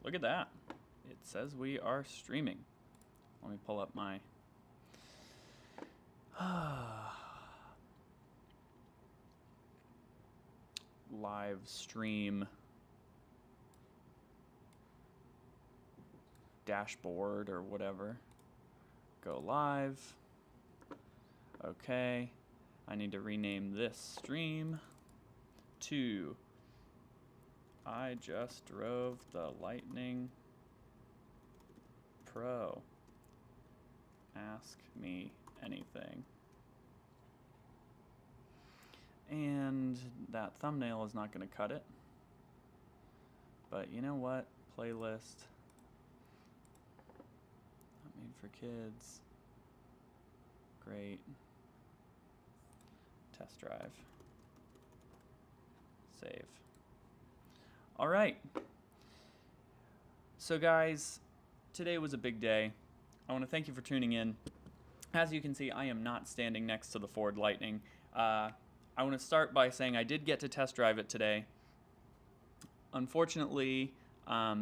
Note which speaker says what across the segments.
Speaker 1: Look at that. It says we are streaming. Let me pull up my live stream dashboard or whatever. Go live. Okay. I need to rename this stream to I just drove the Lightning Pro. Ask me anything. And that thumbnail is not going to cut it. But you know what? Playlist. Not made for kids. Great. Test drive. Save. All right. So guys, today was a big day. I want to thank you for tuning in. As you can see, I am not standing next to the Ford Lightning. I want to start by saying I did get to test drive it today. Unfortunately, I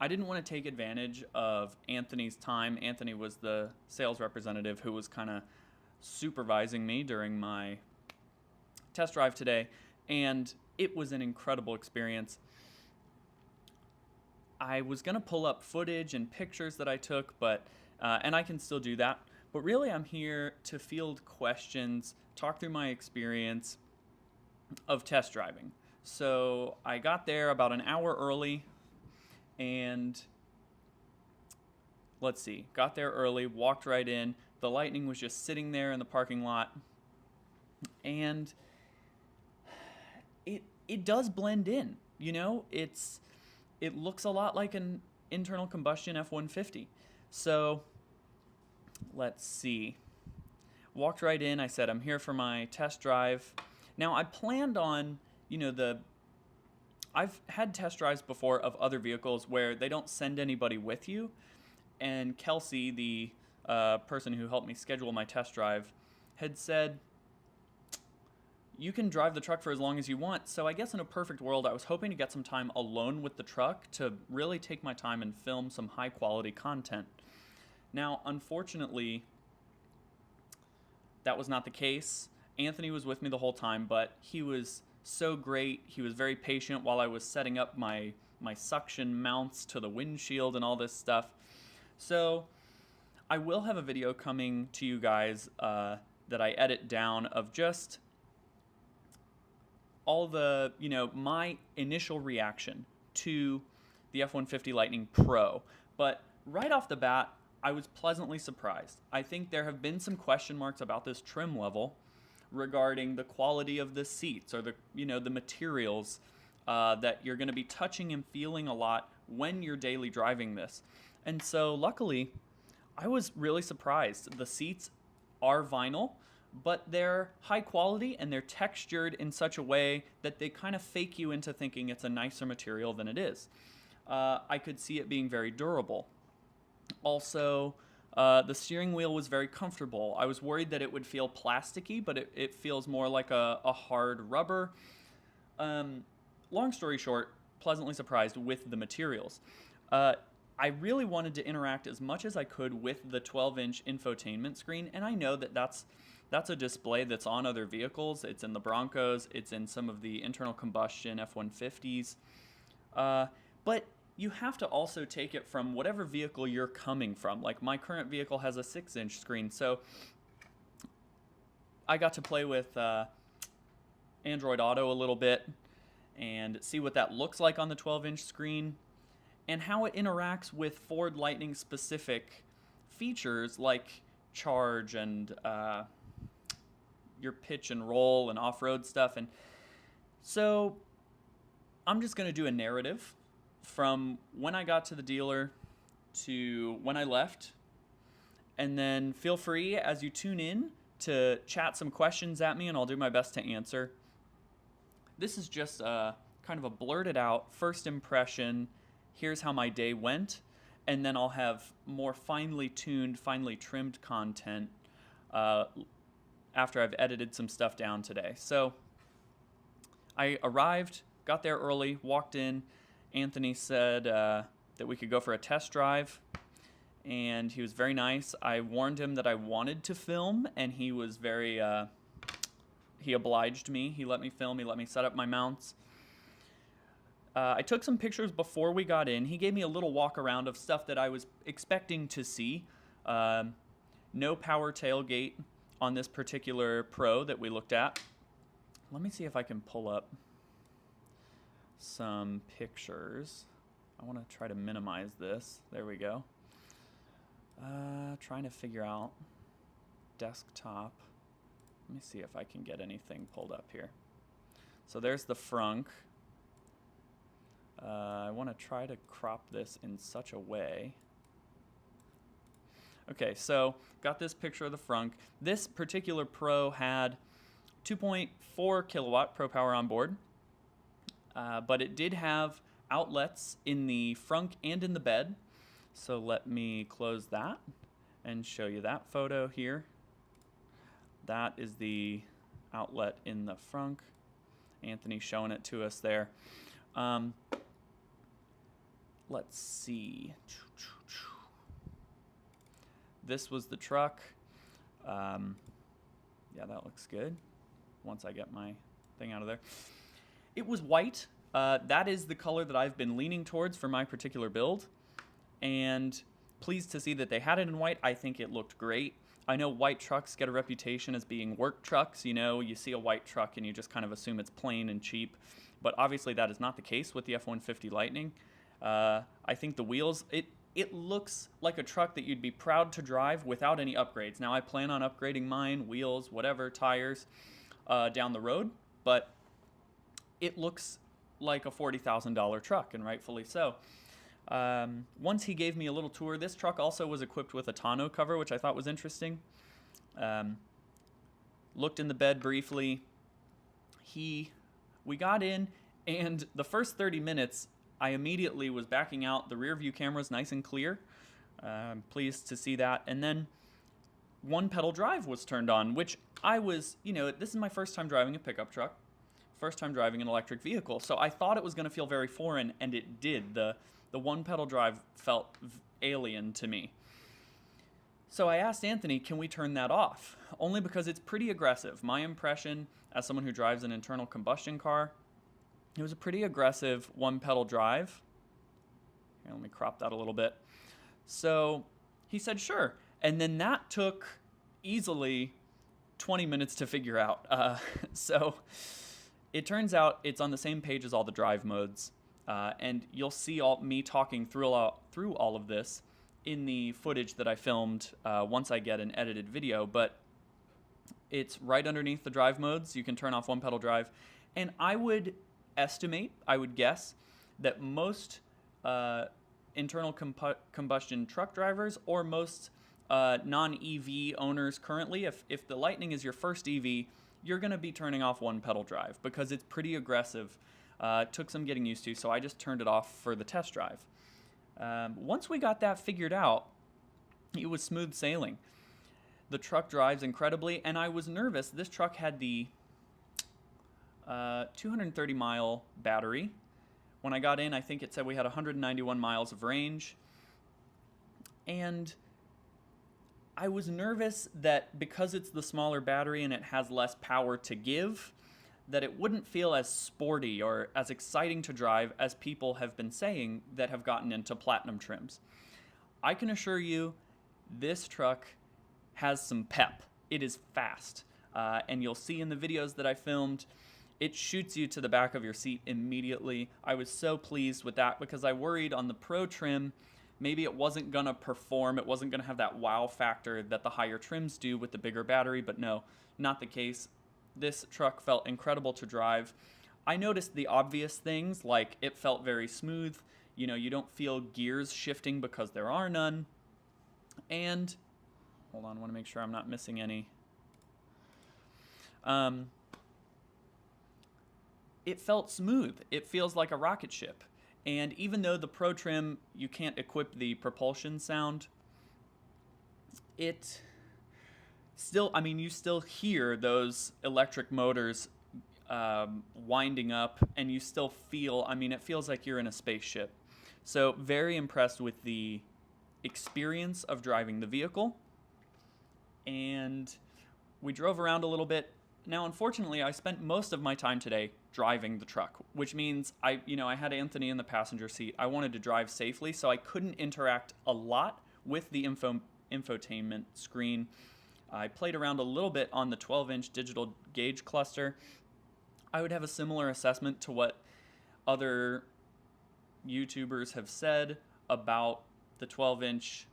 Speaker 1: didn't want to take advantage of Anthony's time. Anthony was the sales representative who was kind of supervising me during my test drive today, and it was an incredible experience. I was going to pull up footage and pictures that I took, but and I can still do that. But really, I'm here to field questions, talk through my experience of test driving. So I got there about an hour early, and let's see, got there early, walked right in. The Lightning was just sitting there in the parking lot, and it does blend in. You know, it looks a lot like an internal combustion F-150. So let's see. Walked right in. I said, I'm here for my test drive. Now, I planned on, I've had test drives before of other vehicles where they don't send anybody with you. And Kelsey, the person who helped me schedule my test drive, had said, you can drive the truck for as long as you want. So I guess in a perfect world, I was hoping to get some time alone with the truck to really take my time and film some high quality content. Now, unfortunately, that was not the case. Anthony was with me the whole time, but he was so great. He was very patient while I was setting up my suction mounts to the windshield and all this stuff. So I will have a video coming to you guys that I edit down of just all the, my initial reaction to the F-150 Lightning Pro. But right off the bat, I was pleasantly surprised. I think there have been some question marks about this trim level regarding the quality of the seats or the materials that you're going to be touching and feeling a lot when you're daily driving this. And so luckily, I was really surprised. The seats are vinyl, but they're high quality and they're textured in such a way that they kind of fake you into thinking it's a nicer material than it is. I could see it being very durable. Also, the steering wheel was very comfortable. I was worried that it would feel plasticky, but it feels more like a hard rubber. Long story short, pleasantly surprised with the materials. I really wanted to interact as much as I could with the 12-inch infotainment screen, and I know that that's a display that's on other vehicles. It's in the Broncos. It's in some of the internal combustion F-150s. But you have to also take it from whatever vehicle you're coming from. Like my current vehicle has a 6-inch screen, so I got to play with Android Auto a little bit and see what that looks like on the 12-inch screen and how it interacts with Ford Lightning specific features like charge and your pitch and roll and off-road stuff. And so I'm just going to do a narrative from when I got to the dealer to when I left, and then feel free as you tune in to chat some questions at me and I'll do my best to answer. This is just kind of a blurted out first impression. Here's how my day went, and then I'll have more finely tuned, finely trimmed content after I've edited some stuff down today. So I arrived, got there early, walked in. Anthony said that we could go for a test drive, and he was very nice. I warned him that I wanted to film, and he was very, he obliged me. He let me film, he let me set up my mounts. I took some pictures before we got in. He gave me a little walk around of stuff that I was expecting to see. No power tailgate on this particular Pro that we looked at. Let me see if I can pull up some pictures. I want to try to minimize this. There we go. Trying to figure out desktop. Let me see if I can get anything pulled up here. So there's the frunk. I want to try to crop this in such a way. Okay, so got this picture of the frunk. This particular Pro had 2.4 kilowatt Pro Power on board, but it did have outlets in the frunk and in the bed. So let me close that and show you that photo here. That is the outlet in the frunk. Anthony showing it to us there. Let's see. This was the truck. Yeah, that looks good once I get my thing out of there. It was white. That is the color that I've been leaning towards for my particular build. And pleased to see that they had it in white. I think it looked great. I know white trucks get a reputation as being work trucks. You know, you see a white truck and you just kind of assume it's plain and cheap. But obviously that is not the case with the F-150 Lightning. I think the wheels, it looks like a truck that you'd be proud to drive without any upgrades. Now I plan on upgrading mine, wheels, whatever, tires, down the road. But it looks like a $40,000 truck, and rightfully so. Once he gave me a little tour, this truck also was equipped with a tonneau cover, which I thought was interesting. Looked in the bed briefly. We got in, and the first 30 minutes, I immediately was backing out. The rear view camera was nice and clear. I'm pleased to see that. And then one pedal drive was turned on, which I was, you know, this is my first time driving a pickup truck, first time driving an electric vehicle. So I thought it was going to feel very foreign, and it did. The one pedal drive felt alien to me. So I asked Anthony, can we turn that off? Only because it's pretty aggressive. My impression as someone who drives an internal combustion car, it was a pretty aggressive one pedal drive. Here, let me crop that a little bit. So he said, sure. And then that took easily 20 minutes to figure out. So it turns out it's on the same page as all the drive modes. And you'll see me talking through all of this in the footage that I filmed once I get an edited video. But it's right underneath the drive modes. You can turn off one pedal drive. And I would guess that most internal combustion truck drivers, or most non-EV owners currently, if the Lightning is your first EV, you're going to be turning off one pedal drive because it's pretty aggressive. It took some getting used to, so I just turned it off for the test drive. Once we got that figured out, it was smooth sailing. The truck drives incredibly, and I was nervous. This truck had the 230-mile battery. When I got in, I think it said we had 191 miles of range. And I was nervous that because it's the smaller battery and it has less power to give, that it wouldn't feel as sporty or as exciting to drive as people have been saying that have gotten into platinum trims. I can assure you, this truck has some pep. It is fast. And you'll see in the videos that I filmed, it shoots you to the back of your seat immediately. I was so pleased with that because I worried on the Pro trim, maybe it wasn't going to perform. It wasn't going to have that wow factor that the higher trims do with the bigger battery, but no, not the case. This truck felt incredible to drive. I noticed the obvious things, like it felt very smooth. You know, you don't feel gears shifting because there are none. And, hold on, I want to make sure I'm not missing any. It felt smooth. It feels like a rocket ship. And even though the Pro trim, you can't equip the propulsion sound, it still, I mean, you still hear those electric motors winding up, and you still feel, I mean, it feels like you're in a spaceship. So very impressed with the experience of driving the vehicle. And we drove around a little bit. Now, unfortunately, I spent most of my time today driving the truck, which means I had Anthony in the passenger seat. I wanted to drive safely, so I couldn't interact a lot with the infotainment screen. I played around a little bit on the 12-inch digital gauge cluster. I would have a similar assessment to what other YouTubers have said about the 12-inch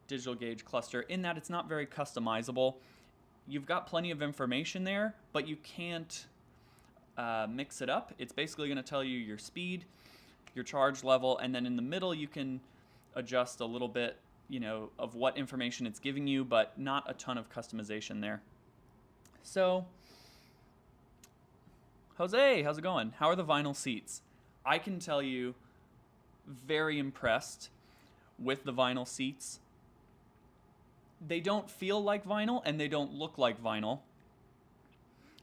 Speaker 1: digital gauge cluster, in that it's not very customizable. You've got plenty of information there, but you can't mix it up. It's basically going to tell you your speed, your charge level, and then in the middle you can adjust a little bit, of what information it's giving you, but not a ton of customization there. So, Jose, how's it going? How are the vinyl seats? I can tell you, very impressed with the vinyl seats. They don't feel like vinyl and they don't look like vinyl.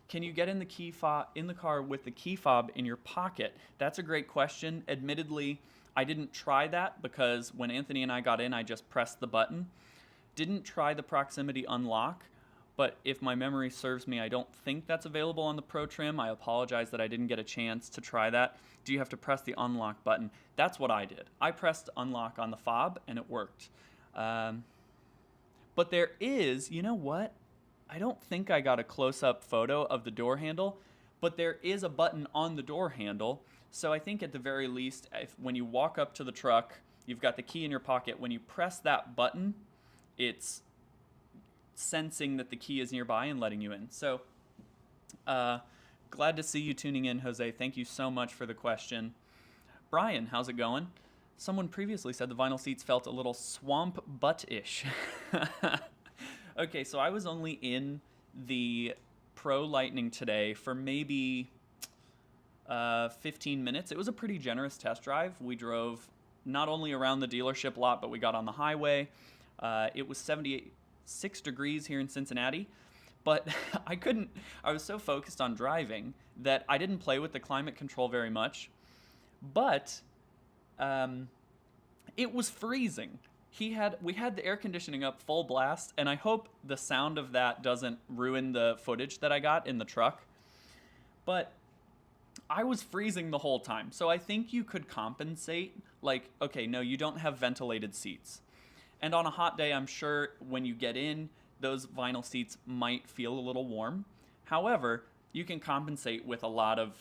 Speaker 1: Can you get in the car with the key fob in your pocket? That's a great question. Admittedly, I didn't try that because when Anthony and I got in, I just pressed the button. Didn't try the proximity unlock, but if my memory serves me, I don't think that's available on the Pro Trim. I apologize that I didn't get a chance to try that. Do you have to press the unlock button? That's what I did. I pressed unlock on the fob and it worked. But there is, you know what? I don't think I got a close-up photo of the door handle, but there is a button on the door handle. So I think at the very least, when you walk up to the truck, you've got the key in your pocket. When you press that button, it's sensing that the key is nearby and letting you in. So glad to see you tuning in, Jose. Thank you so much for the question. Brian, how's it going? Someone previously said the vinyl seats felt a little swamp butt-ish. Okay, so I was only in the Pro Lightning today for maybe 15 minutes. It was a pretty generous test drive. We drove not only around the dealership lot, but we got on the highway. It was 76 degrees here in Cincinnati, but I was so focused on driving that I didn't play with the climate control very much. But it was freezing. We had the air conditioning up full blast, and I hope the sound of that doesn't ruin the footage that I got in the truck. But I was freezing the whole time, so I think you could compensate. Like, okay, no, you don't have ventilated seats. And on a hot day, I'm sure when you get in, those vinyl seats might feel a little warm. However, you can compensate with a lot of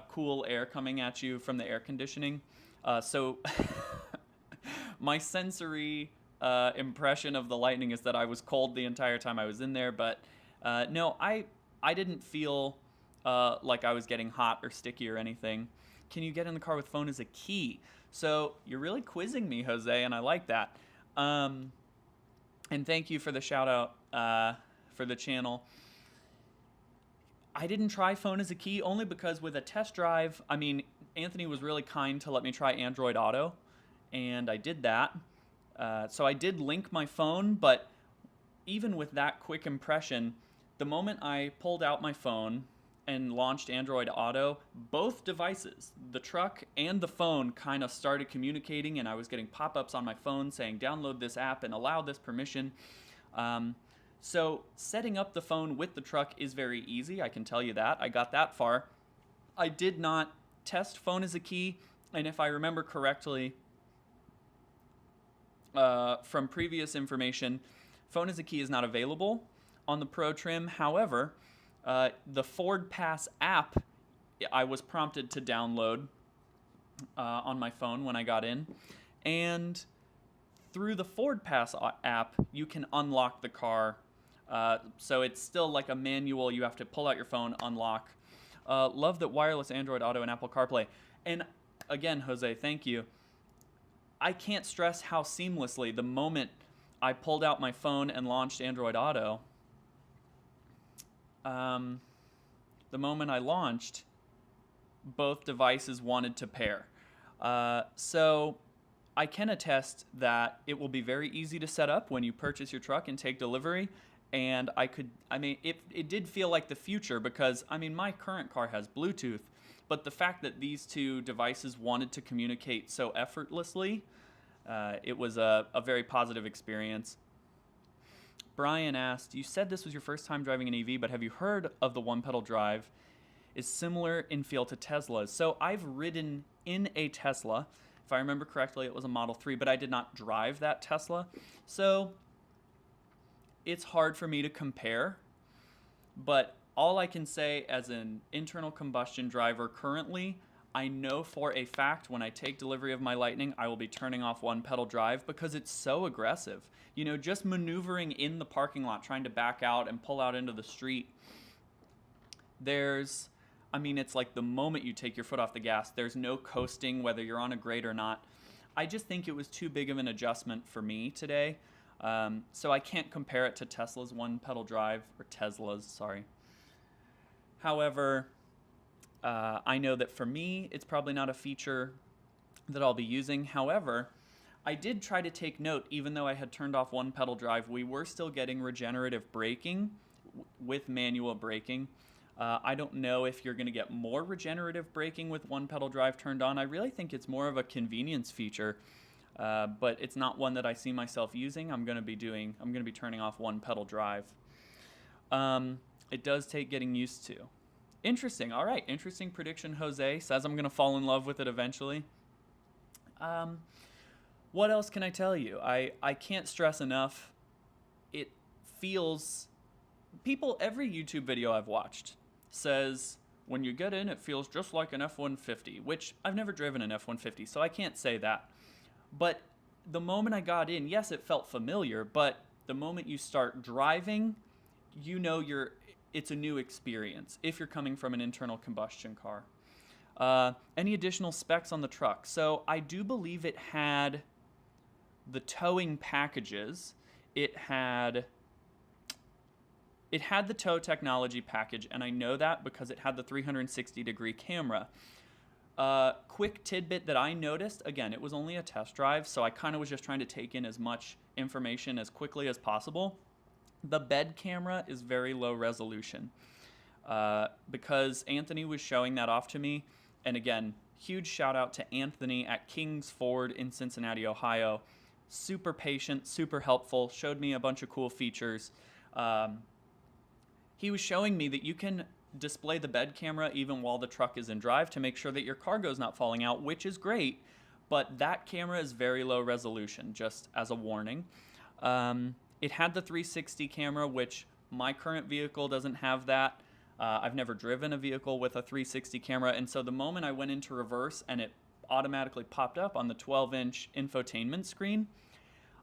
Speaker 1: cool air coming at you from the air conditioning. So my sensory impression of the Lightning is that I was cold the entire time I was in there. But no, I didn't feel like I was getting hot or sticky or anything. Can you get in the car with phone as a key? So you're really quizzing me, Jose, and I like that. And thank you for the shout out for the channel. I didn't try phone as a key only because with a test drive, I mean, Anthony was really kind to let me try Android Auto, and I did that. So I did link my phone, but even with that quick impression, the moment I pulled out my phone and launched Android Auto, both devices, the truck and the phone, kind of started communicating, and I was getting pop-ups on my phone saying, download this app and allow this permission. So setting up the phone with the truck is very easy, I can tell you that. I got that far. I did not test phone as a key, and if I remember correctly from previous information, phone as a key is not available on the Pro Trim. However, the Ford Pass app, I was prompted to download on my phone when I got in. And through the Ford Pass app, you can unlock the car. So it's still like a manual. You have to pull out your phone, unlock. Love that wireless Android Auto and Apple CarPlay. And again, Jose, thank you. I can't stress how seamlessly, the moment I pulled out my phone and launched Android Auto, the moment I launched, both devices wanted to pair. So I can attest that it will be very easy to set up when you purchase your truck and take delivery. and it did feel like the future because, my current car has Bluetooth, but the fact that these two devices wanted to communicate so effortlessly, it was a very positive experience. Brian asked, you said this was your first time driving an EV, but have you heard of the one-pedal drive? Is similar in feel to Tesla's. So I've ridden in a Tesla. If I remember correctly, it was a Model 3, but I did not drive that Tesla. So it's hard for me to compare. But all I can say as an internal combustion driver currently, I know for a fact when I take delivery of my Lightning, I will be turning off one-pedal drive because it's so aggressive. Just maneuvering in the parking lot, trying to back out and pull out into the street, it's like the moment you take your foot off the gas, there's no coasting whether you're on a grade or not. I just think it was too big of an adjustment for me today. So I can't compare it to Tesla's one-pedal drive, or Tesla's, sorry. However, I know that for me, it's probably not a feature that I'll be using. However, I did try to take note, even though I had turned off one-pedal drive, we were still getting regenerative braking with manual braking. I don't know if you're going to get more regenerative braking with one-pedal drive turned on. I really think it's more of a convenience feature, but it's not one that I see myself using. I'm going to be turning off one-pedal drive. It does take getting used to. Interesting. All right. Interesting prediction. Jose says I'm going to fall in love with it eventually. What else can I tell you? I can't stress enough. It feels... Every YouTube video I've watched says when you get in, it feels just like an F150, which I've never driven an F150, so I can't say that. But the moment I got in, yes, it felt familiar, but the moment you start driving, it's a new experience if you're coming from an internal combustion car. Any additional specs on the truck? So I do believe it had the towing packages. It had the tow technology package, and I know that because it had the 360-degree camera. Quick tidbit that I noticed, again, it was only a test drive, so I kind of was just trying to take in as much information as quickly as possible. The bed camera is very low resolution because Anthony was showing that off to me. And again, huge shout out to Anthony at King's Ford in Cincinnati, Ohio. Super patient, super helpful, showed me a bunch of cool features. He was showing me that you can display the bed camera even while the truck is in drive to make sure that your cargo's not falling out, which is great, but that camera is very low resolution, just as a warning. It had the 360 camera, which my current vehicle doesn't have that. I've never driven a vehicle with a 360 camera, and so the moment I went into reverse and it automatically popped up on the 12-inch infotainment screen,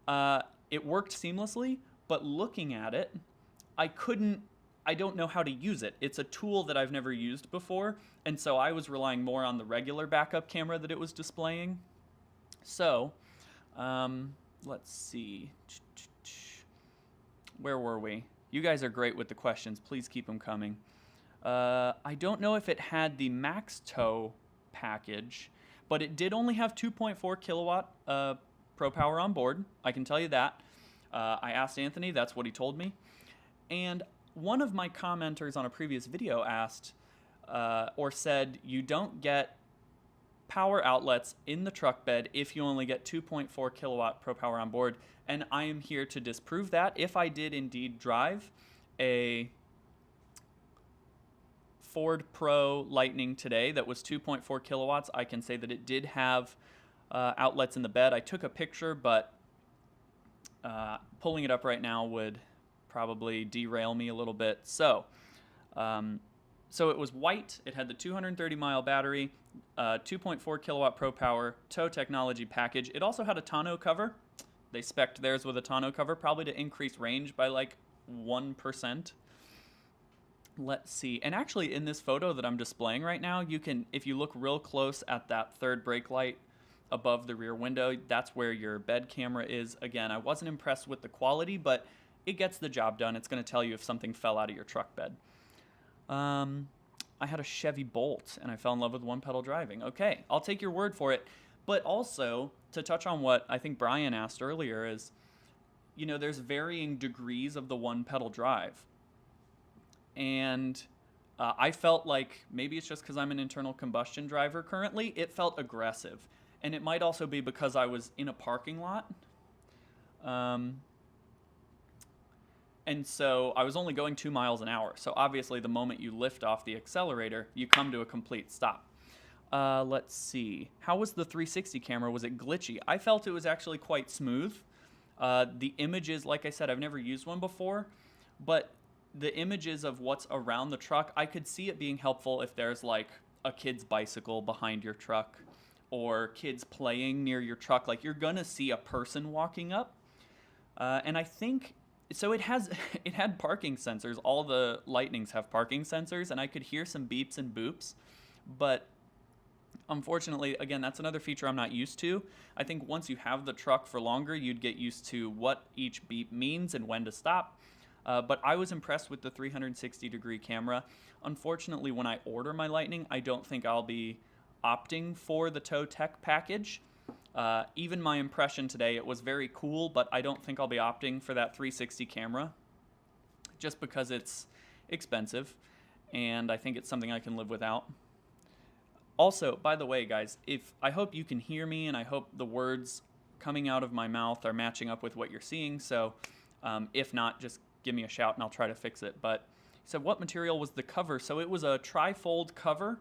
Speaker 1: it worked seamlessly, but looking at it, I don't know how to use it. It's a tool that I've never used before, and so I was relying more on the regular backup camera that it was displaying. So, let's see. Where were we? You guys are great with the questions. Please keep them coming. I don't know if it had the max tow package, but it did only have 2.4 kilowatt Pro Power on board. I can tell you that. I asked Anthony. That's what he told me. And one of my commenters on a previous video asked or said you don't get power outlets in the truck bed if you only get 2.4 kilowatt Pro Power on board, and I am here to disprove that. If I did indeed drive a Ford Pro Lightning today that was 2.4 kilowatts, I can say that it did have outlets in the bed. I took a picture, but pulling it up right now would probably derail me a little bit. So it was white. It had the 230-mile battery, 2.4 kilowatt Pro Power, tow technology package. It also had a tonneau cover. They spec'd theirs with a tonneau cover, probably to increase range by like 1%. Let's see. And actually, in this photo that I'm displaying right now, you can, if you look real close at that third brake light above the rear window, that's where your bed camera is. Again, I wasn't impressed with the quality, but it gets the job done. It's going to tell you if something fell out of your truck bed. I had a Chevy Bolt, and I fell in love with one-pedal driving. Okay, I'll take your word for it. But also, to touch on what I think Brian asked earlier, is there's varying degrees of the one pedal drive. And I felt like, maybe it's just because I'm an internal combustion driver currently, it felt aggressive. And it might also be because I was in a parking lot. And so I was only going 2 miles an hour. So obviously the moment you lift off the accelerator, you come to a complete stop. Let's see. How was the 360 camera? Was it glitchy? I felt it was actually quite smooth. The images, like I said, I've never used one before, but the images of what's around the truck, I could see it being helpful if there's like a kid's bicycle behind your truck or kids playing near your truck. Like, you're gonna see a person walking up. And I think, so it had parking sensors. All the Lightnings have parking sensors, and I could hear some beeps and boops, but unfortunately, again, that's another feature I'm not used to. I think once you have the truck for longer, you'd get used to what each beep means and when to stop. But I was impressed with the 360-degree camera. Unfortunately, when I order my Lightning, I don't think I'll be opting for the Tow Tech package. Even my impression today, it was very cool, but I don't think I'll be opting for that 360 camera just because it's expensive, and I think it's something I can live without. Also, by the way, guys, I hope you can hear me, and I hope the words coming out of my mouth are matching up with what you're seeing. So if not, just give me a shout and I'll try to fix it. But so what material was the cover? So it was a tri-fold cover.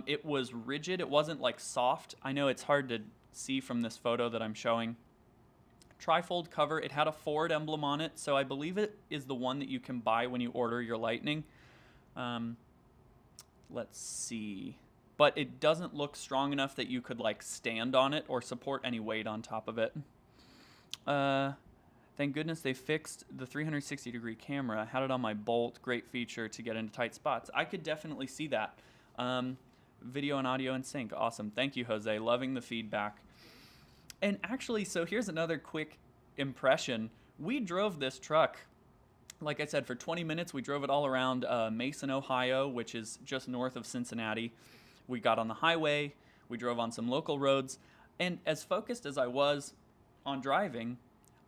Speaker 1: It was rigid. It wasn't like soft. I know it's hard to see from this photo that I'm showing. Tri-fold cover. It had a Ford emblem on it, so I believe it is the one that you can buy when you order your Lightning. Let's see. But it doesn't look strong enough that you could like stand on it or support any weight on top of it. Thank goodness they fixed the 360-degree camera. Had it on my Bolt. Great feature to get into tight spots. I could definitely see that. Video and audio in sync. Awesome. Thank you, Jose. Loving the feedback. And actually, so here's another quick impression. We drove this truck, like I said, for 20 minutes. We drove it all around Mason, Ohio, which is just north of Cincinnati. We got on the highway. We drove on some local roads. And as focused as I was on driving,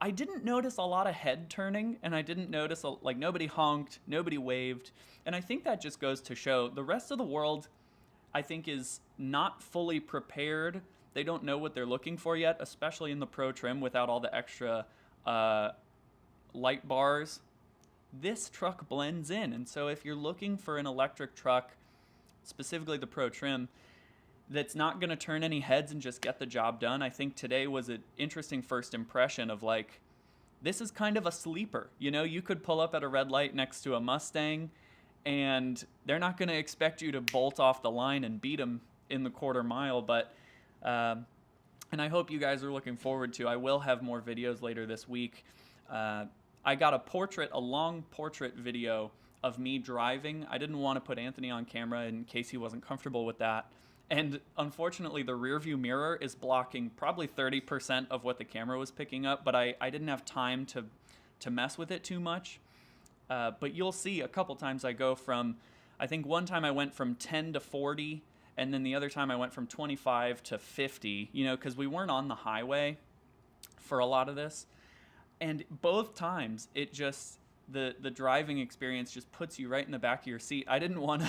Speaker 1: I didn't notice a lot of head turning, and I didn't notice, like, nobody honked, nobody waved. And I think that just goes to show the rest of the world, I think, is not fully prepared. They don't know what they're looking for yet, especially in the Pro trim without all the extra light bars. This truck blends in, and so if you're looking for an electric truck, specifically the Pro trim, that's not going to turn any heads and just get the job done, I think today was an interesting first impression of, like, this is kind of a sleeper. You know, you could pull up at a red light next to a Mustang, and they're not going to expect you to bolt off the line and beat them in the quarter mile, but and I hope you guys are looking forward to. I will have more videos later this week. I got a long portrait video of me driving. I didn't want to put Anthony on camera in case he wasn't comfortable with that. And unfortunately, the rear view mirror is blocking probably 30% of what the camera was picking up, but I didn't have time to mess with it too much. But you'll see a couple times I go from, I think one time I went from 10 to 40, and then the other time I went from 25 to 50, you know, because we weren't on the highway for a lot of this. And both times, it just, the driving experience just puts you right in the back of your seat. I didn't want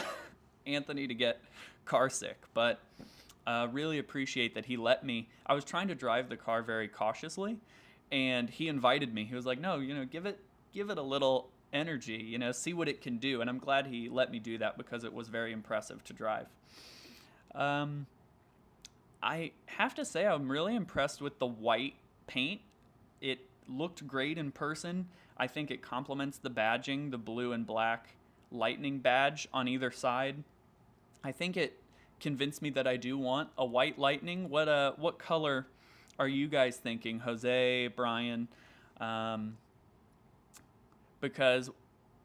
Speaker 1: Anthony to get car sick, but really appreciate that he let me. I was trying to drive the car very cautiously, and he invited me. He was like, no, you know, give it a little energy, you know, see what it can do. And I'm glad he let me do that because it was very impressive to drive. I have to say I'm really impressed with the white paint. It looked great in person. I think it complements the badging, the blue and black Lightning badge on either side. I think it convinced me that I do want a white Lightning. What color are you guys thinking, Jose, Brian? Because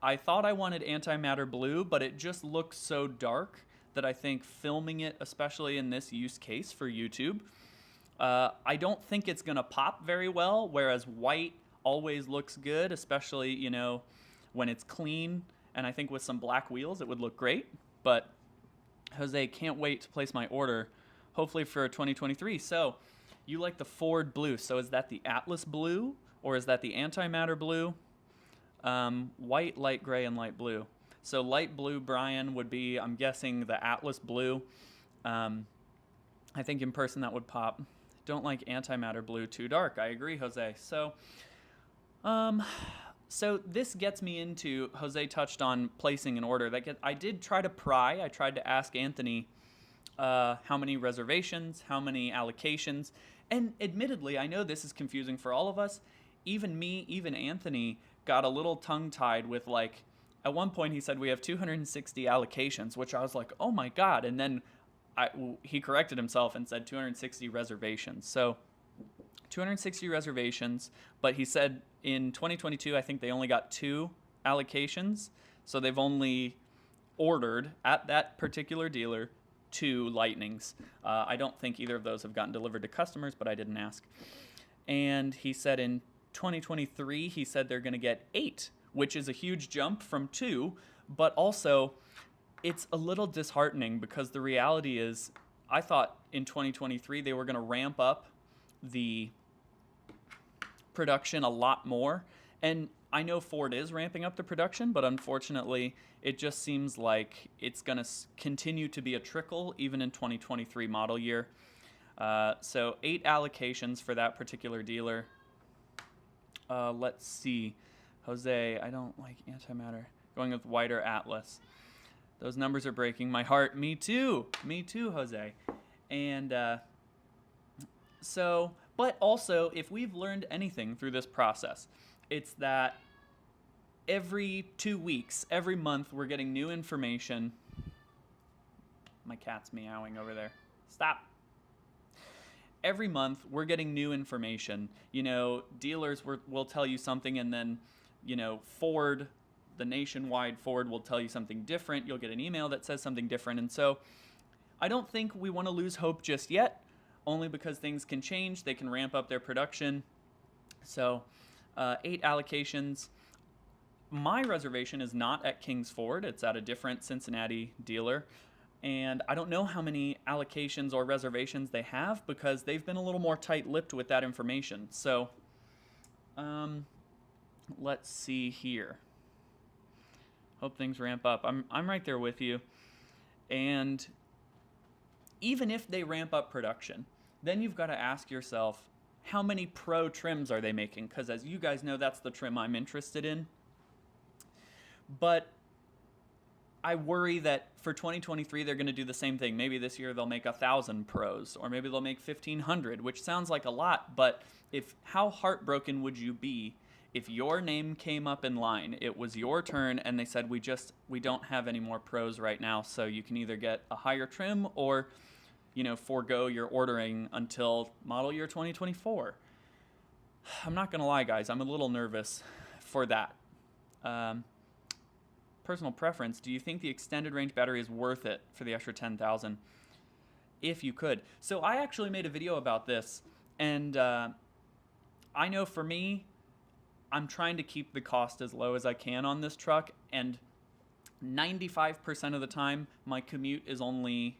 Speaker 1: I thought I wanted antimatter blue, but it just looks so dark that I think filming it, especially in this use case for YouTube, I don't think it's gonna pop very well, whereas white always looks good, especially, you know, when it's clean. And I think with some black wheels, it would look great. But Jose, can't wait to place my order, hopefully for 2023. So you like the Ford blue. So is that the Atlas blue or is that the antimatter blue? White, light gray, and light blue. So light blue, Brian, would be, I'm guessing, the Atlas blue. I think in person that would pop. Don't like antimatter blue, too dark. I agree, Jose. So this gets me into, Jose touched on placing an order. I did try to pry. I tried to ask Anthony how many reservations, how many allocations. And admittedly, I know this is confusing for all of us. Even me, even Anthony got a little tongue-tied with, like, at one point he said we have 260 allocations, which I was like, oh my God. And then he corrected himself and said 260 reservations. So 260 reservations, but he said in 2022, I think they only got 2 allocations. So they've only ordered at that particular dealer 2 Lightnings. I don't think either of those have gotten delivered to customers, but I didn't ask. And he said in 2023, he said they're going to get 8, which is a huge jump from 2, but also it's a little disheartening because the reality is I thought in 2023 they were going to ramp up the production a lot more. And I know Ford is ramping up the production, but unfortunately it just seems like it's going to continue to be a trickle even in 2023 model year. So 8 allocations for that particular dealer. Let's see. Jose, I don't like antimatter. Going with whiter Atlas. Those numbers are breaking my heart. Me too. Me too, Jose. And but also, if we've learned anything through this process, it's that every 2 weeks, every month, we're getting new information. My cat's meowing over there. Stop. Every month, we're getting new information. You know, dealers will tell you something, and then, you know, Ford, the nationwide Ford, will tell you something different. You'll get an email that says something different. And so I don't think we want to lose hope just yet, only because things can change. They can ramp up their production. So 8 allocations. My reservation is not at King's Ford. It's at a different Cincinnati dealer. And I don't know how many allocations or reservations they have because they've been a little more tight-lipped with that information. So let's see here. Hope things ramp up. I'm right there with you. And even if they ramp up production, then you've got to ask yourself, how many Pro trims are they making? Because as you guys know, that's the trim I'm interested in. But I worry that for 2023, they're going to do the same thing. Maybe this year they'll make 1,000 Pros, or maybe they'll make 1,500, which sounds like a lot. But how heartbroken would you be if your name came up in line, it was your turn, and they said, we don't have any more Pros right now, so you can either get a higher trim or, you know, forego your ordering until model year 2024. I'm not going to lie, guys. I'm a little nervous for that. Personal preference, do you think the extended range battery is worth it for the extra 10,000? If you could. So I actually made a video about this, and I know for me, I'm trying to keep the cost as low as I can on this truck, and 95% of the time, my commute is only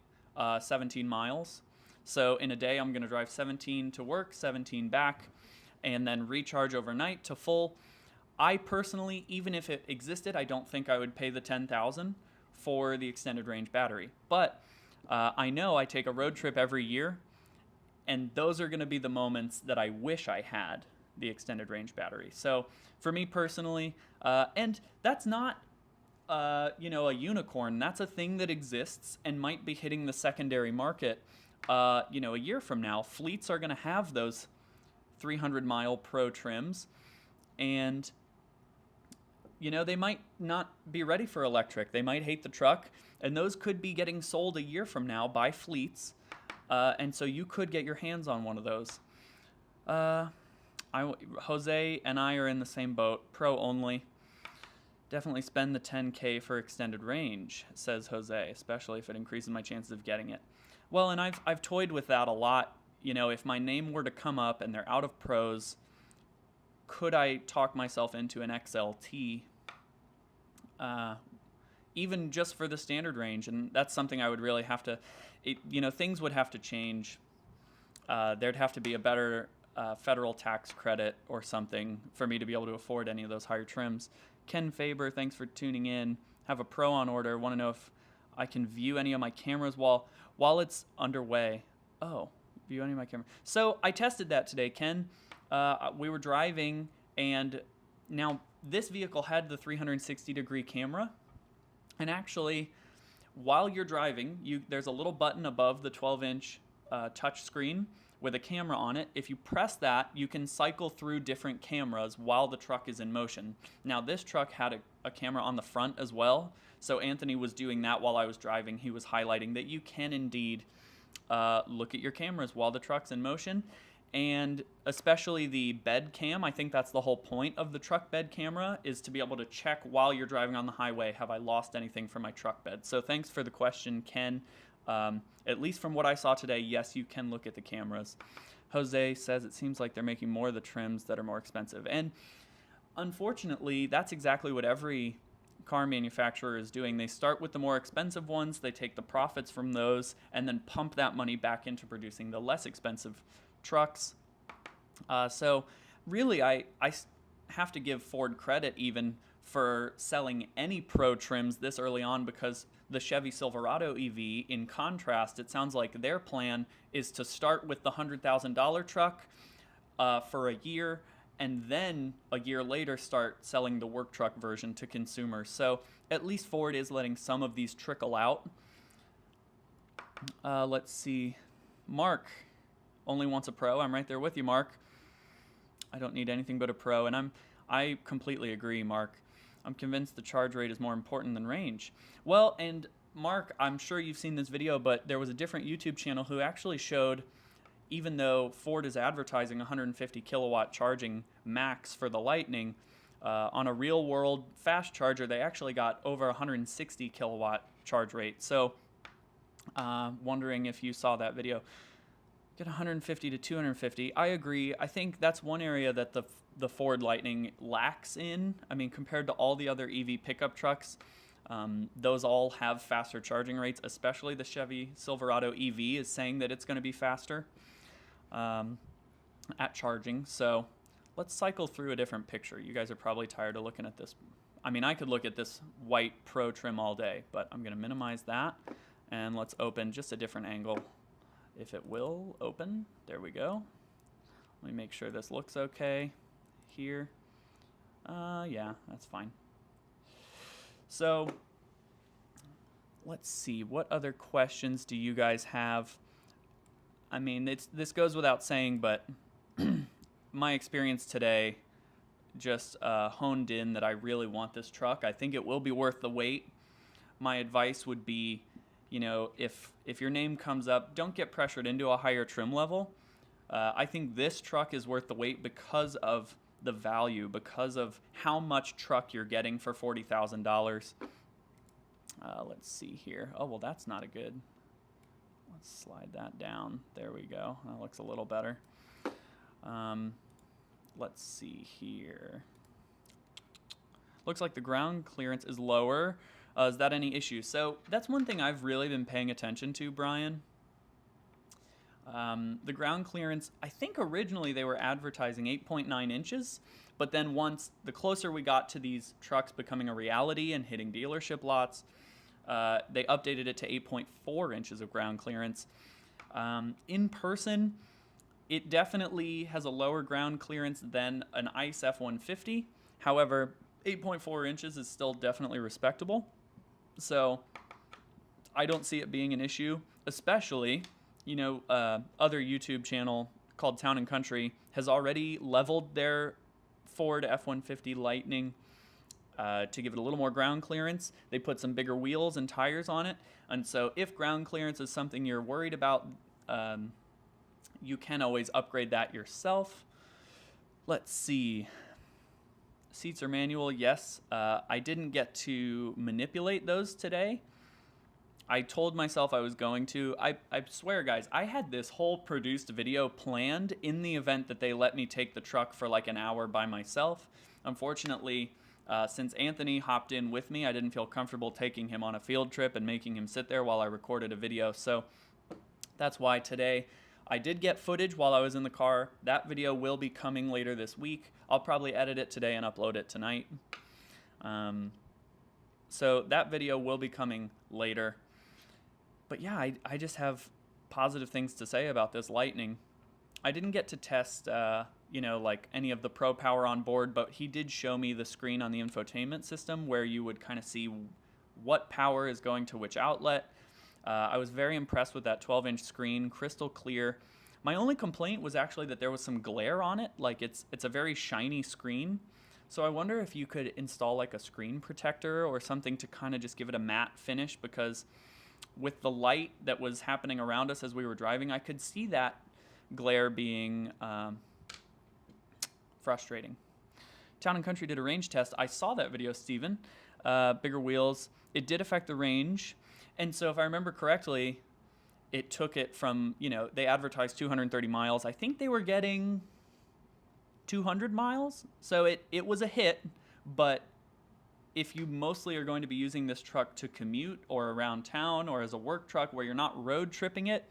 Speaker 1: 17 miles. So in a day, I'm going to drive 17 to work, 17 back, and then recharge overnight to full. I personally, even if it existed, I don't think I would pay the $10,000 for the extended range battery. But I know I take a road trip every year, and those are going to be the moments that I wish I had the extended range battery. So for me personally, and that's not a unicorn. That's a thing that exists and might be hitting the secondary market. A year from now, fleets are going to have those 300-mile Pro trims, and they might not be ready for electric. They might hate the truck, and those could be getting sold a year from now by fleets, and so you could get your hands on one of those. Jose and I are in the same boat, Pro only. Definitely spend the $10K for extended range, says Jose, especially if it increases my chances of getting it. Well, and I've toyed with that a lot. If my name were to come up and they're out of Pros, could I talk myself into an XLT, even just for the standard range? And that's something I would really have to, things would have to change. There'd have to be a better federal tax credit or something for me to be able to afford any of those higher trims. Ken Faber, thanks for tuning in. Have a Pro on order. Want to know if I can view any of my cameras while it's underway. Oh, view any of my cameras. So I tested that today, Ken. We were driving, and now this vehicle had the 360-degree camera. And actually, while you're driving, there's a little button above the 12-inch touch screen with a camera on it. If you press that, you can cycle through different cameras while the truck is in motion. Now, this truck had a camera on the front as well, so Anthony was doing that while I was driving. He was highlighting that you can indeed look at your cameras while the truck's in motion, and especially the bed cam. I think that's the whole point of the truck bed camera, is to be able to check while you're driving on the highway, have I lost anything from my truck bed? So thanks for the question, Ken. At least from what I saw today, yes, you can look at the cameras. Jose says it seems like they're making more of the trims that are more expensive. And unfortunately, that's exactly what every car manufacturer is doing. They start with the more expensive ones, they take the profits from those, and then pump that money back into producing the less expensive trucks. So really, I have to give Ford credit even for selling any Pro trims this early on, because the Chevy Silverado EV, in contrast, it sounds like their plan is to start with the $100,000 truck for a year, and then a year later start selling the work truck version to consumers. So at least Ford is letting some of these trickle out. Let's see. Mark only wants a Pro. I'm right there with you, Mark. I don't need anything but a Pro, and I completely agree, Mark. I'm convinced the charge rate is more important than range. Well, and Mark, I'm sure you've seen this video, but there was a different YouTube channel who actually showed, even though Ford is advertising 150 kilowatt charging max for the Lightning, on a real world fast charger, they actually got over 160 kilowatt charge rate. So wondering if you saw that video. Get 150 to 250. I agree. I think that's one area that the Ford Lightning lacks in. I mean, compared to all the other EV pickup trucks, those all have faster charging rates, especially the Chevy Silverado EV is saying that it's going to be faster at charging. So let's cycle through a different picture. You guys are probably tired of looking at this. I mean, I could look at this white Pro trim all day, but I'm going to minimize that, and let's open just a different angle. If it will open, there we go. Let me make sure this looks okay here. Yeah, that's fine. So let's see, what other questions do you guys have? I mean, this goes without saying, but my experience today just honed in that I really want this truck. I think it will be worth the wait. My advice would be, you know, if your name comes up, don't get pressured into a higher trim level. I think this truck is worth the wait because of the value, because of how much truck you're getting for $40,000. Let's see here. Oh, well, that's not a good. Let's slide that down. There we go. That looks a little better. Let's see here. Looks like the ground clearance is lower. Is that any issue? So that's one thing I've really been paying attention to, Brian. The ground clearance, I think originally they were advertising 8.9 inches, but then once the closer we got to these trucks becoming a reality and hitting dealership lots, they updated it to 8.4 inches of ground clearance. In person, it definitely has a lower ground clearance than an ICE F150. However, 8.4 inches is still definitely respectable. So I don't see it being an issue, especially, you know, other YouTube channel called Town and Country has already leveled their Ford F-150 Lightning to give it a little more ground clearance. They put some bigger wheels and tires on it. And so if ground clearance is something you're worried about, you can always upgrade that yourself. Let's see. Seats are manual, yes. I didn't get to manipulate those today. I told myself I was going to. I swear, guys, I had this whole produced video planned in the event that they let me take the truck for like an hour by myself. Unfortunately, since Anthony hopped in with me, I didn't feel comfortable taking him on a field trip and making him sit there while I recorded a video. So that's why today I did get footage while I was in the car. That video will be coming later this week. I'll probably edit it today and upload it tonight. So that video will be coming later. But yeah, I just have positive things to say about this Lightning. I didn't get to test, like any of the Pro Power on board, but he did show me the screen on the infotainment system where you would kind of see what power is going to which outlet. I was very impressed with that 12-inch screen, crystal clear. My only complaint was actually that there was some glare on it. Like it's a very shiny screen. So I wonder if you could install like a screen protector or something to kind of just give it a matte finish, because with the light that was happening around us as we were driving, I could see that glare being frustrating. Town & Country did a range test. I saw that video, Steven. Bigger wheels. It did affect the range. And so if I remember correctly, it took it from, they advertised 230 miles. I think they were getting 200 miles. So it was a hit, but if you mostly are going to be using this truck to commute or around town or as a work truck where you're not road tripping it,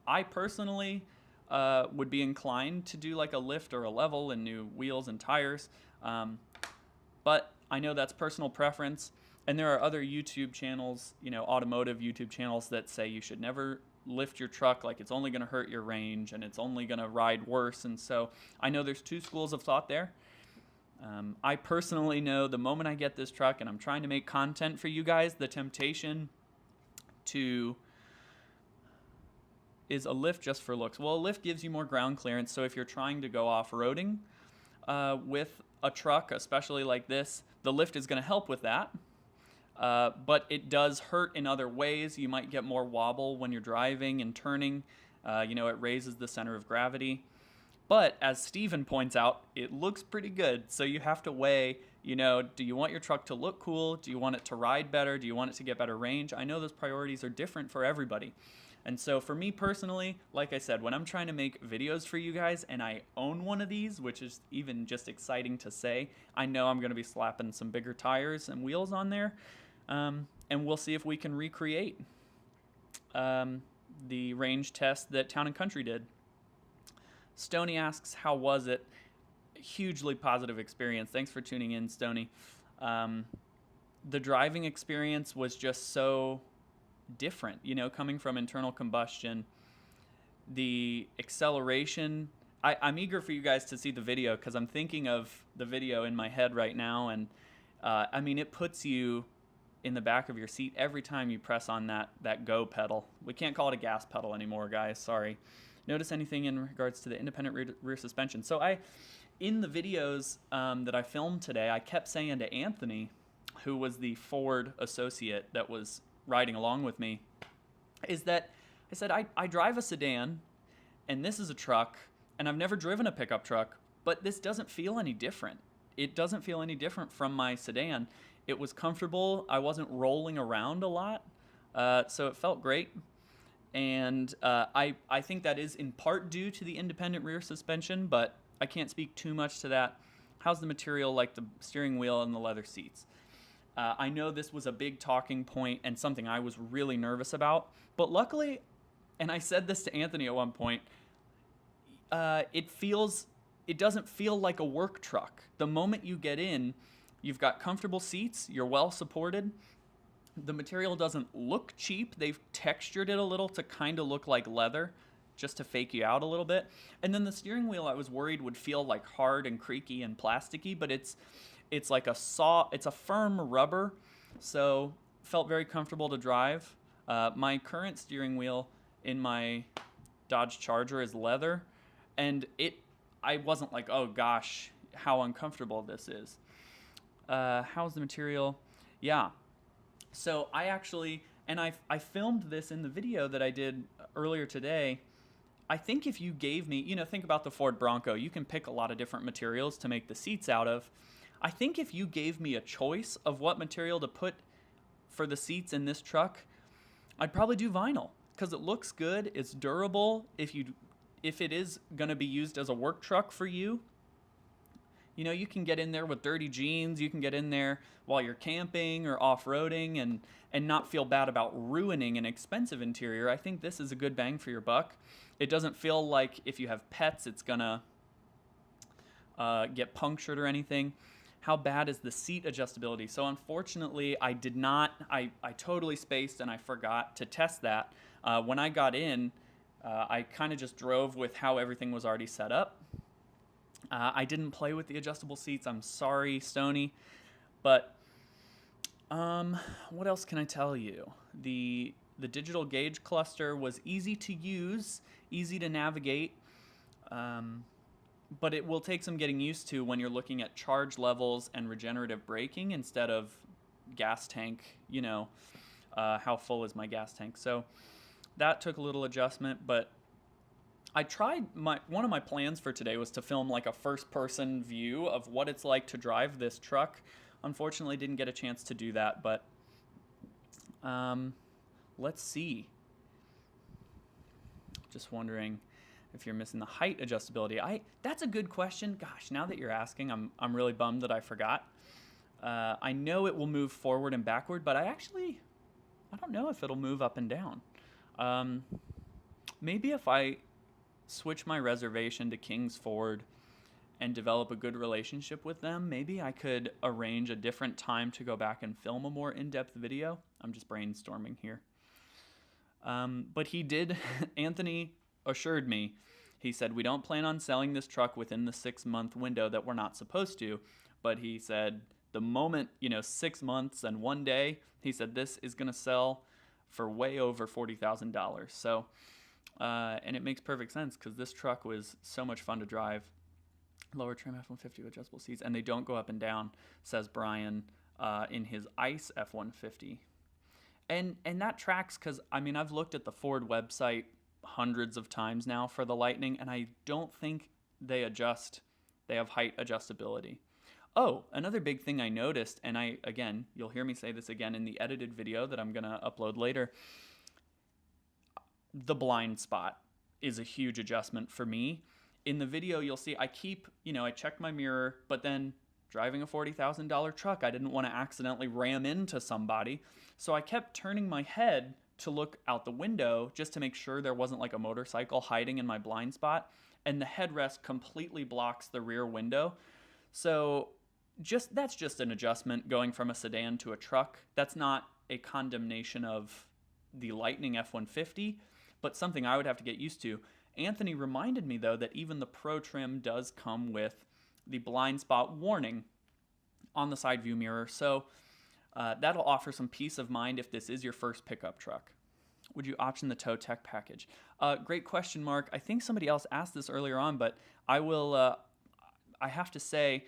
Speaker 1: I personally would be inclined to do like a lift or a level and new wheels and tires. But I know that's personal preference. And there are other YouTube channels, automotive YouTube channels that say you should never lift your truck, like it's only going to hurt your range and it's only going to ride worse. And so I know there's two schools of thought there. I personally know the moment I get this truck and I'm trying to make content for you guys, the temptation is a lift just for looks. Well, a lift gives you more ground clearance, so if you're trying to go off-roading with a truck, especially like this, the lift is going to help with that. But it does hurt in other ways. You might get more wobble when you're driving and turning. It raises the center of gravity. But as Steven points out, it looks pretty good. So you have to weigh, do you want your truck to look cool? Do you want it to ride better? Do you want it to get better range? I know those priorities are different for everybody. And so for me personally, like I said, when I'm trying to make videos for you guys and I own one of these, which is even just exciting to say, I know I'm going to be slapping some bigger tires and wheels on there. And we'll see if we can recreate the range test that Town & Country did. Stoney asks, how was it? Hugely positive experience. Thanks for tuning in, Stoney. The driving experience was just so different, coming from internal combustion. The acceleration, I'm eager for you guys to see the video because I'm thinking of the video in my head right now. And it puts you in the back of your seat every time you press on that go pedal. We can't call it a gas pedal anymore, guys. Sorry. Notice anything in regards to the independent rear suspension? So in the videos that I filmed today, I kept saying to Anthony, who was the Ford associate that was riding along with me, is that I said, I drive a sedan, and this is a truck, and I've never driven a pickup truck, but this doesn't feel any different. It doesn't feel any different from my sedan. It was comfortable. I wasn't rolling around a lot, so it felt great. And I think that is in part due to the independent rear suspension, but I can't speak too much to that. How's the material like the steering wheel and the leather seats? I know this was a big talking point and something I was really nervous about, but luckily, and I said this to Anthony at one point, it doesn't feel like a work truck. The moment you get in, you've got comfortable seats, you're well supported. The material doesn't look cheap. They've textured it a little to kind of look like leather, just to fake you out a little bit. And then the steering wheel, I was worried would feel like hard and creaky and plasticky, but it's like it's a firm rubber, so felt very comfortable to drive. My current steering wheel in my Dodge Charger is leather, and I wasn't like, oh gosh, how uncomfortable this is. How's the material? Yeah. So I actually, and I filmed this in the video that I did earlier today. I think if you gave me, think about the Ford Bronco. You can pick a lot of different materials to make the seats out of. I think if you gave me a choice of what material to put for the seats in this truck, I'd probably do vinyl because it looks good. It's durable. If it is going to be used as a work truck for you, you can get in there with dirty jeans. You can get in there while you're camping or off-roading and not feel bad about ruining an expensive interior. I think this is a good bang for your buck. It doesn't feel like if you have pets, it's gonna get punctured or anything. How bad is the seat adjustability? So unfortunately, I did not. I totally spaced and I forgot to test that. When I got in, I kind of just drove with how everything was already set up. I didn't play with the adjustable seats. I'm sorry, Stony. But what else can I tell you? The digital gauge cluster was easy to use, easy to navigate, but it will take some getting used to when you're looking at charge levels and regenerative braking instead of gas tank, how full is my gas tank. So that took a little adjustment, but I tried one of my plans for today was to film like a first-person view of what it's like to drive this truck. Unfortunately, didn't get a chance to do that, but let's see. Just wondering if you're missing the height adjustability. That's a good question. Gosh, now that you're asking, I'm really bummed that I forgot. I know it will move forward and backward, but I don't know if it'll move up and down. Maybe if I switch my reservation to Kings Ford and develop a good relationship with them, maybe I could arrange a different time to go back and film a more in-depth video. I'm just brainstorming here. But he did, Anthony assured me, he said, we don't plan on selling this truck within the 6-month window that we're not supposed to. But he said, the moment, 6 months and 1 day, he said, this is going to sell for way over $40,000. So, and it makes perfect sense because this truck was so much fun to drive. Lower trim F-150 with adjustable seats, and they don't go up and down, says Brian in his ICE F-150. And that tracks because, I've looked at the Ford website hundreds of times now for the Lightning, and I don't think they have height adjustability. Oh, another big thing I noticed, and again, you'll hear me say this again in the edited video that I'm going to upload later, the blind spot is a huge adjustment for me. In the video, you'll see I checked my mirror, but then driving a $40,000 truck, I didn't want to accidentally ram into somebody. So I kept turning my head to look out the window just to make sure there wasn't like a motorcycle hiding in my blind spot. And the headrest completely blocks the rear window. So that's just an adjustment going from a sedan to a truck. That's not a condemnation of the Lightning F-150, but something I would have to get used to. Anthony reminded me, though, that even the Pro trim does come with the blind spot warning on the side view mirror. So that'll offer some peace of mind if this is your first pickup truck. Would you option the tow tech package? Great question, Mark. I think somebody else asked this earlier on, but I have to say,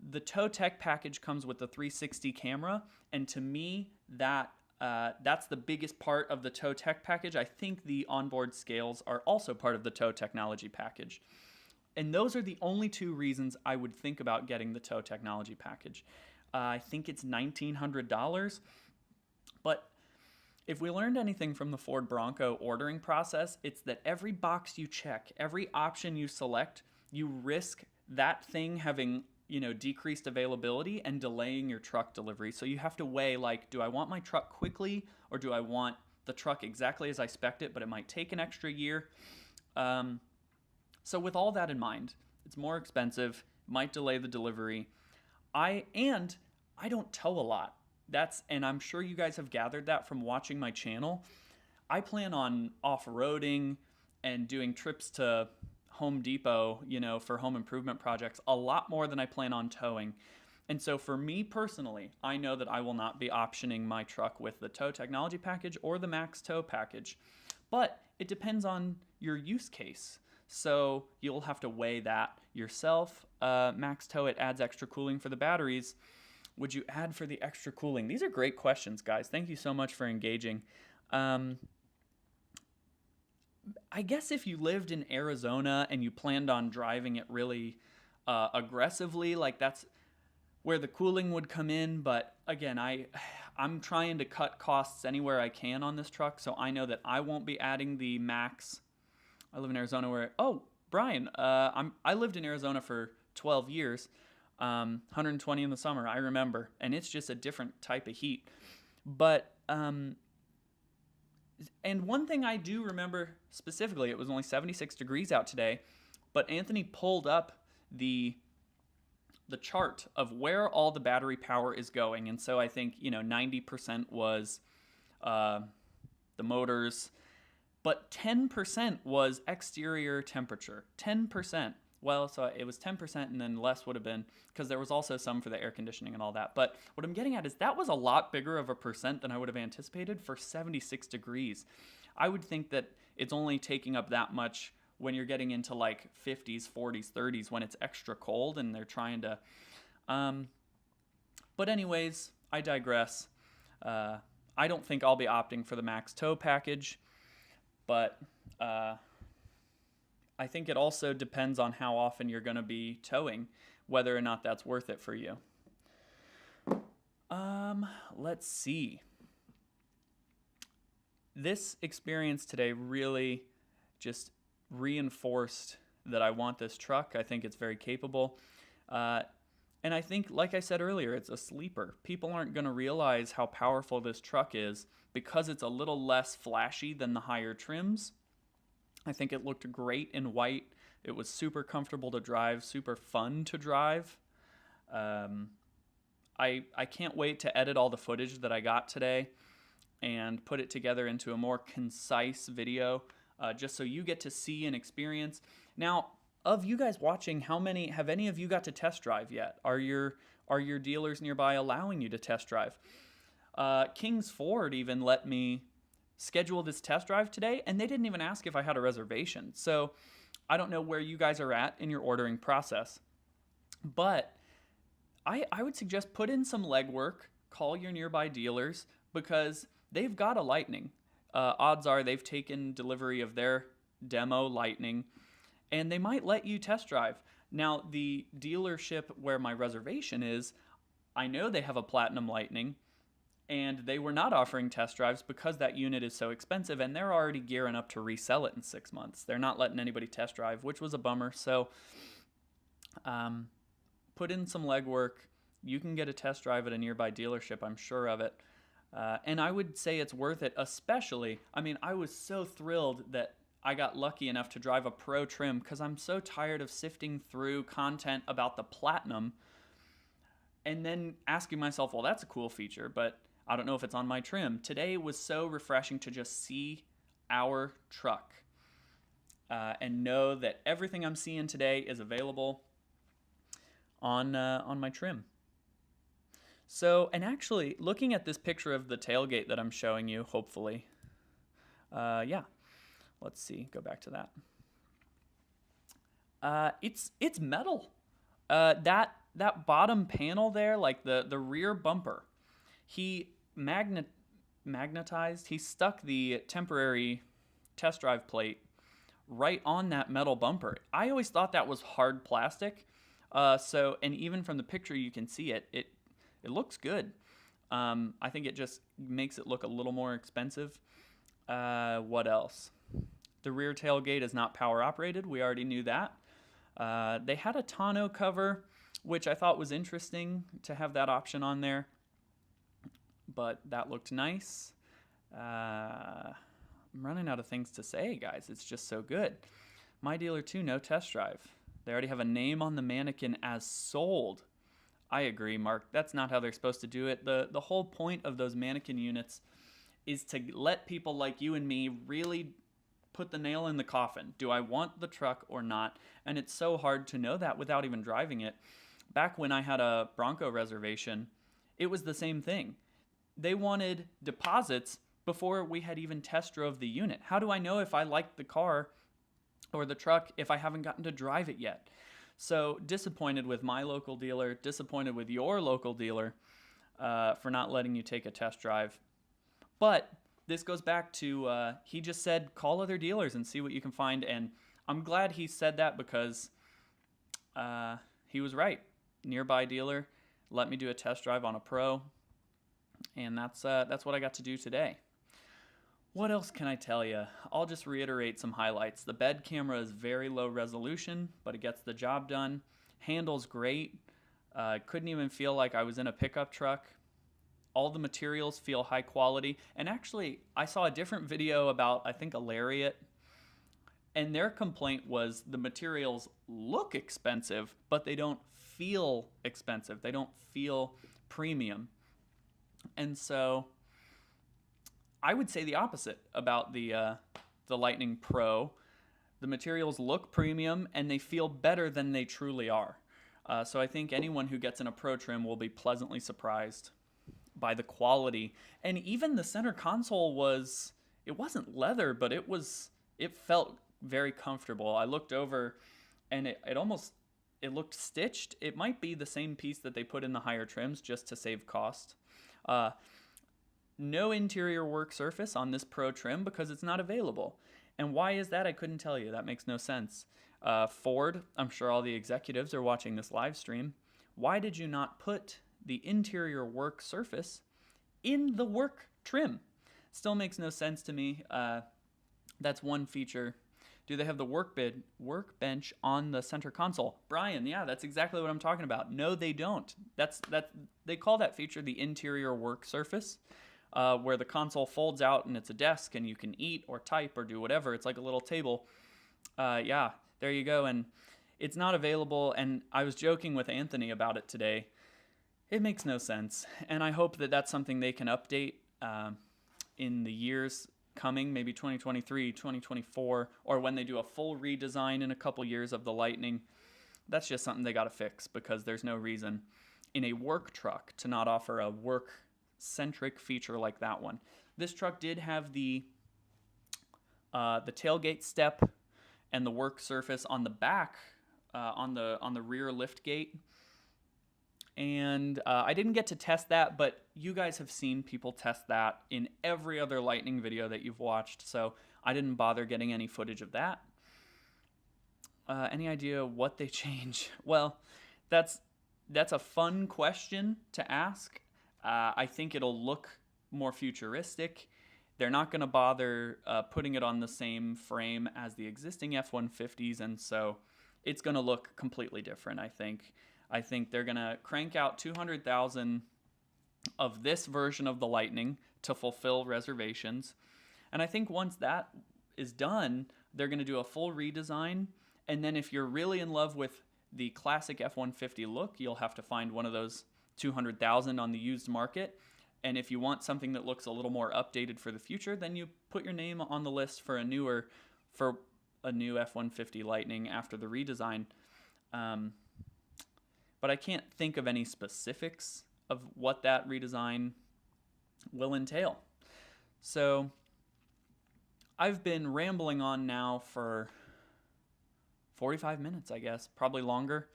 Speaker 1: the tow tech package comes with the 360 camera, and to me, that's the biggest part of the tow tech package. I think the onboard scales are also part of the tow technology package. And those are the only two reasons I would think about getting the tow technology package. I think it's $1,900. But if we learned anything from the Ford Bronco ordering process, it's that every box you check, every option you select, you risk that thing having decreased availability and delaying your truck delivery. So you have to weigh, do I want my truck quickly, or do I want the truck exactly as I spec'd it, but it might take an extra year? So with all that in mind, it's more expensive, might delay the delivery. I don't tow a lot. And I'm sure you guys have gathered that from watching my channel. I plan on off-roading and doing trips to Home Depot, for home improvement projects a lot more than I plan on towing. And so for me personally, I know that I will not be optioning my truck with the tow technology package or the max tow package, but it depends on your use case. So you'll have to weigh that yourself. Max tow, it adds extra cooling for the batteries. Would you add for the extra cooling? These are great questions, guys. Thank you so much for engaging. I guess if you lived in Arizona and you planned on driving it really aggressively, that's where the cooling would come in. But again, I'm trying to cut costs anywhere I can on this truck, so I know that I won't be adding the max. I live in Arizona Brian, I lived in Arizona for 12 years, 120 in the summer, I remember, and it's just a different type of heat. But And one thing I do remember specifically, it was only 76 degrees out today, but Anthony pulled up the chart of where all the battery power is going. And so I think, 90% was uh, the motors, but 10% was exterior temperature. 10%. Well, so it was 10%, and then less would have been, because there was also some for the air conditioning and all that. But what I'm getting at is that was a lot bigger of a percent than I would have anticipated for 76 degrees. I would think that it's only taking up that much when you're getting into like 50s, 40s, 30s when it's extra cold and they're trying to. But anyways, I digress. I don't think I'll be opting for the max tow package, but I think it also depends on how often you're going to be towing, whether or not that's worth it for you. Let's see. This experience today really just reinforced that I want this truck. I think it's very capable. And I think, like I said earlier, it's a sleeper. People aren't going to realize how powerful this truck is because it's a little less flashy than the higher trims. I think it looked great in white. It was super comfortable to drive, super fun to drive. I can't wait to edit all the footage that I got today and put it together into a more concise video, just so you get to see and experience. Now, of you guys watching, have any of you got to test drive yet? Are your dealers nearby allowing you to test drive? King's Ford even let me schedule this test drive today, and they didn't even ask if I had a reservation. So I don't know where you guys are at in your ordering process, but I would suggest put in some legwork, call your nearby dealers, because they've got a Lightning. Odds are they've taken delivery of their demo Lightning, and they might let you test drive. Now, the dealership where my reservation is, I know they have a Platinum Lightning, and they were not offering test drives because that unit is so expensive, and they're already gearing up to resell it in 6 months. They're not letting anybody test drive, which was a bummer. So put in some legwork. You can get a test drive at a nearby dealership, I'm sure of it. And I would say it's worth it, especially, I was so thrilled that I got lucky enough to drive a Pro trim because I'm so tired of sifting through content about the Platinum and then asking myself, well, that's a cool feature, but I don't know if it's on my trim. Today was so refreshing to just see our truck and know that everything I'm seeing today is available on my trim. So, and actually, looking at this picture of the tailgate that I'm showing you, hopefully, yeah, let's see, go back to that. It's metal. That bottom panel there, like the rear bumper, he magnetized. He stuck the temporary test drive plate right on that metal bumper. I always thought that was hard plastic. And even from the picture, you can see it looks good. I think it just makes it look a little more expensive. What else? The rear tailgate is not power operated. We already knew that. They had a tonneau cover, which I thought was interesting to have that option on there. But that looked nice. I'm running out of things to say, guys. It's just so good. My dealer too, no test drive. They already have a name on the mannequin as sold. I agree, Mark. That's not how they're supposed to do it. The whole point of those mannequin units is to let people like you and me really put the nail in the coffin. Do I want the truck or not? And it's so hard to know that without even driving it. Back when I had a Bronco reservation, it was the same thing. They wanted deposits before we had even test drove the unit. How do I know if I like the car or the truck if I haven't gotten to drive it yet? So disappointed with my local dealer, disappointed with your local dealer for not letting you take a test drive. But this goes back to, he just said, call other dealers and see what you can find. And I'm glad he said that because he was right. Nearby dealer let me do a test drive on a Pro. And that's what I got to do today. What else can I tell you? I'll just reiterate some highlights. The bed camera is very low resolution, but it gets the job done. Handles great. Couldn't even feel like I was in a pickup truck. All the materials feel high quality. And actually, I saw a different video about, I think, a Lariat, and their complaint was the materials look expensive, but they don't feel expensive. They don't feel premium. And so I would say the opposite about the Lightning Pro. The materials look premium and they feel better than they truly are. So I think anyone who gets in a Pro trim will be pleasantly surprised by the quality. And even the center console it wasn't leather, but it felt very comfortable. I looked over and it looked stitched. It might be the same piece that they put in the higher trims just to save cost. No interior work surface on this Pro trim because it's not available. And why is that? I couldn't tell you. That makes no sense. Ford, I'm sure all the executives are watching this live stream. Why did you not put the interior work surface in the work trim? Still makes no sense to me. That's one feature. Do they have the workbench on the center console? Brian, yeah, that's exactly what I'm talking about. No, they don't. They call that feature the interior work surface, where the console folds out and it's a desk and you can eat or type or do whatever. It's like a little table. Yeah, there you go. And it's not available. And I was joking with Anthony about it today. It makes no sense. And I hope that that's something they can update in the years coming, maybe 2023, 2024, or when they do a full redesign in a couple years of the Lightning. That's just something they got to fix because there's no reason in a work truck to not offer a work-centric feature like that one. This truck did have the tailgate step and the work surface on the back, on the rear lift gate. And I didn't get to test that, but you guys have seen people test that in every other Lightning video that you've watched, so I didn't bother getting any footage of that. Any idea what they change? Well, that's a fun question to ask. I think it'll look more futuristic. They're not going to bother putting it on the same frame as the existing F150s, and so it's going to look completely different, I think. I think they're going to crank out 200,000 of this version of the Lightning to fulfill reservations. And I think once that is done, they're going to do a full redesign. And then if you're really in love with the classic F-150 look, you'll have to find one of those 200,000 on the used market. And if you want something that looks a little more updated for the future, then you put your name on the list for a new F-150 Lightning after the redesign. But I can't think of any specifics of what that redesign will entail. So I've been rambling on now for 45 minutes, I guess, probably longer,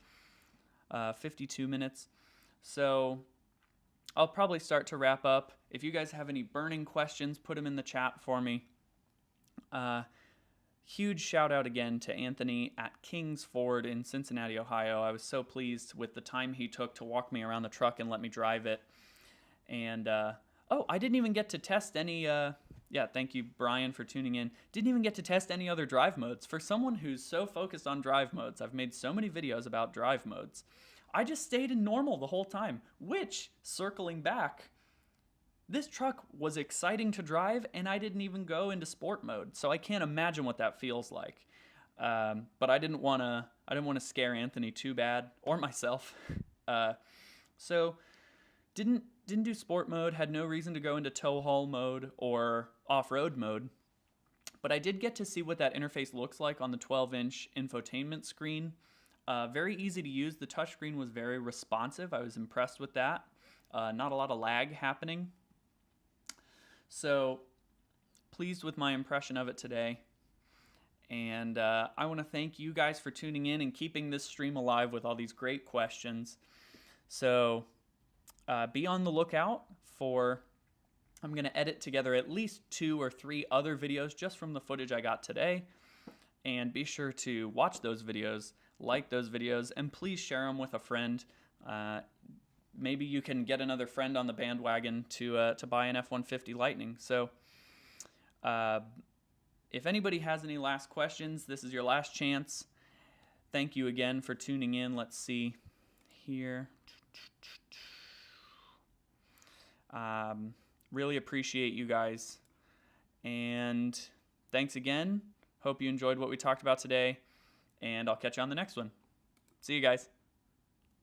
Speaker 1: 52 minutes. So I'll probably start to wrap up. If you guys have any burning questions, put them in the chat for me. Huge shout out again to Anthony at King's Ford in Cincinnati, Ohio. I was so pleased with the time he took to walk me around the truck and let me drive it. And, I didn't even get to test any, thank you, Brian, for tuning in. Didn't even get to test any other drive modes. For someone who's so focused on drive modes, I've made so many videos about drive modes. I just stayed in normal the whole time, which, circling back, this truck was exciting to drive, and I didn't even go into sport mode, so I can't imagine what that feels like. But I didn't want to scare Anthony too bad, or myself. So didn't do sport mode. Had no reason to go into tow haul mode or off-road mode. But I did get to see what that interface looks like on the 12-inch infotainment screen. Very easy to use. The touchscreen was very responsive. I was impressed with that. Not a lot of lag happening. So, pleased with my impression of it today. And I want to thank you guys for tuning in and keeping this stream alive with all these great questions. So, be on the lookout for, I'm going to edit together at least 2 or 3 other videos just from the footage I got today. And be sure to watch those videos, like those videos, and please share them with a friend. Maybe you can get another friend on the bandwagon to buy an F-150 Lightning. So if anybody has any last questions, this is your last chance. Thank you again for tuning in. Let's see here. Really appreciate you guys. And thanks again. Hope you enjoyed what we talked about today. And I'll catch you on the next one. See you guys.